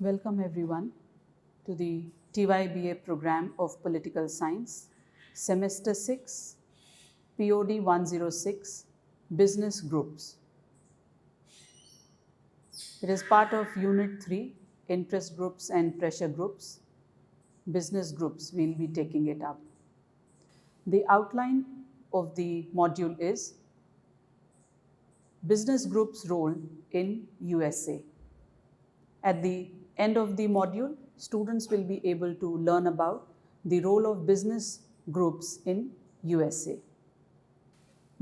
Welcome everyone to the TYBA program of Political Science, Semester 6, POD 106, Business Groups. It is part of Unit 3, Interest Groups and Pressure Groups. Business Groups, we'll be taking it up. The outline of the module is Business Groups' role in USA. At the end of the module, students will be able to learn about the role of business groups in USA.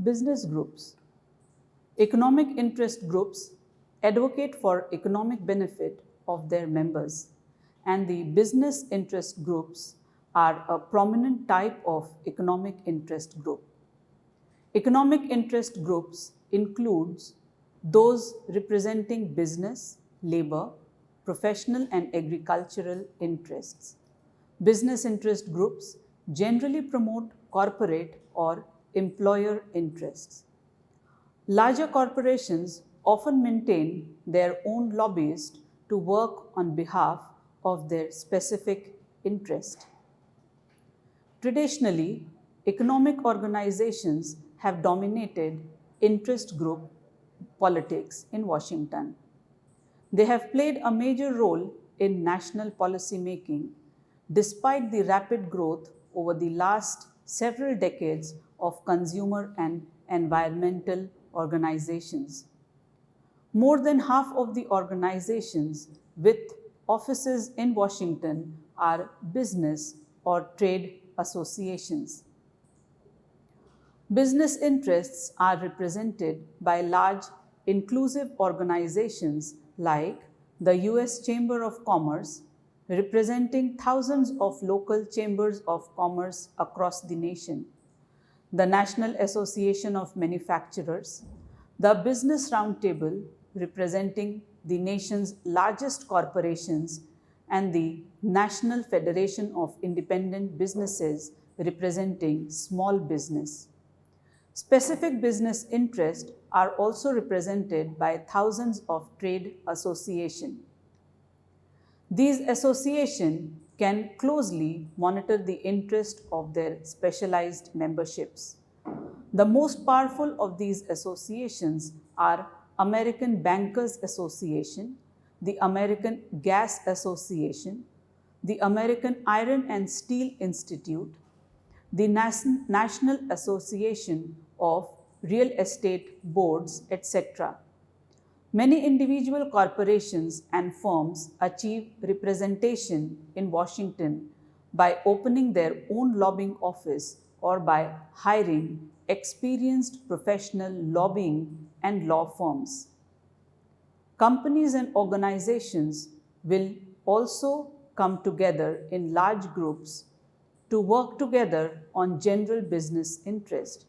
Business groups. Economic interest groups advocate for economic benefit of their members, and the business interest groups are a prominent type of economic interest group. Economic interest groups includes those representing business, labor, professional and agricultural interests. Business interest groups generally promote corporate or employer interests. Larger corporations often maintain their own lobbyists to work on behalf of their specific interest. Traditionally, economic organizations have dominated interest group politics in Washington. They have played a major role in national policy making despite the rapid growth over the last several decades of consumer and environmental organizations. More than half of the organizations with offices in Washington are business or trade associations. Business interests are represented by large inclusive organizations like the US Chamber of Commerce, representing thousands of local chambers of commerce across the nation, the National Association of Manufacturers, the Business Roundtable, representing the nation's largest corporations, and the National Federation of Independent Businesses, representing small business. Specific business interests are also represented by thousands of trade associations. These associations can closely monitor the interest of their specialized memberships. The most powerful of these associations are American Bankers Association, the American Gas Association, the American Iron and Steel Institute, the National Association of Real Estate Boards, etc. Many individual corporations and firms achieve representation in Washington by opening their own lobbying office or by hiring experienced professional lobbying and law firms. Companies and organizations will also come together in large groups to work together on general business interest.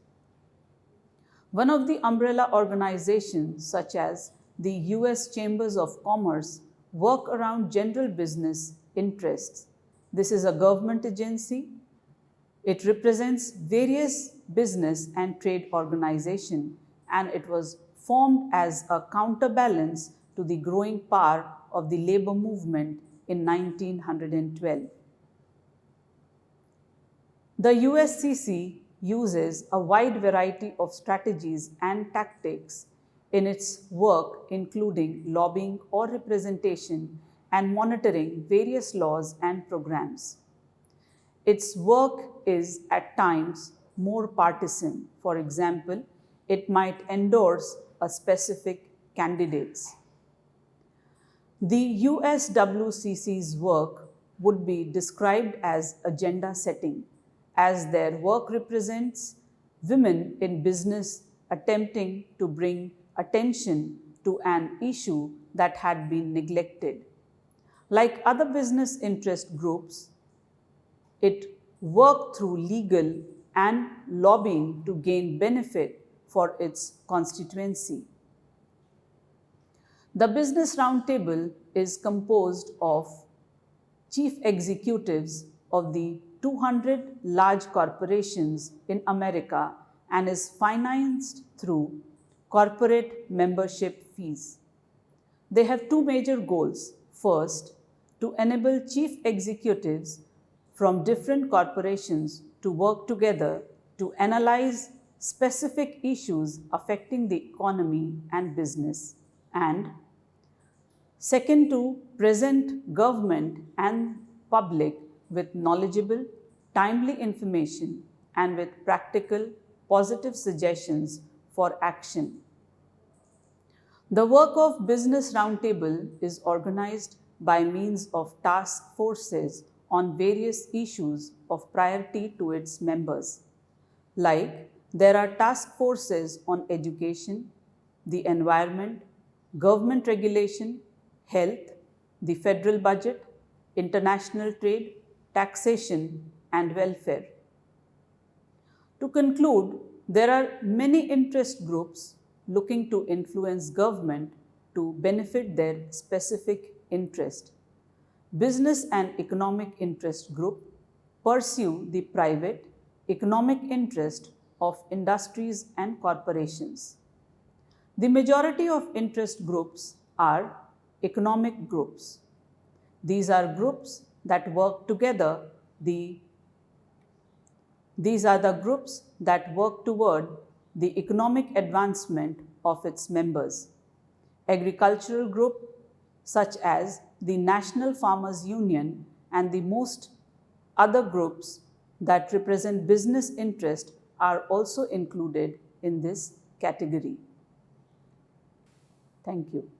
One of the umbrella organizations, such as the US Chambers of Commerce, work around general business interests. This is a government agency. It represents various business and trade organizations, and it was formed as a counterbalance to the growing power of the labor movement in 1912. The USCC uses a wide variety of strategies and tactics in its work, including lobbying or representation and monitoring various laws and programs. Its work is at times more partisan. For example, it might endorse a specific candidates. The USWCC's work would be described as agenda setting, as their work represents women in business attempting to bring attention to an issue that had been neglected. Like other business interest groups, it worked through legal and lobbying to gain benefit for its constituency. The Business Roundtable is composed of chief executives of the 200 large corporations in America and is financed through corporate membership fees. They have two major goals. First, to enable chief executives from different corporations to work together to analyze specific issues affecting the economy and business. And second, to present government and public with knowledgeable, timely information and with practical, positive suggestions for action. The work of Business Roundtable is organized by means of task forces on various issues of priority to its members. Like, there are task forces on education, the environment, government regulation, health, the federal budget, international trade, taxation, and welfare. To conclude, there are many interest groups looking to influence government to benefit their specific interest. Business and economic interest group pursue the private economic interest of industries and corporations. The majority of interest groups are economic groups. These are groups that work together. These are the groups that work toward the economic advancement of its members. Agricultural group such as the National Farmers Union and the most other groups that represent business interest are also included in this category. Thank you.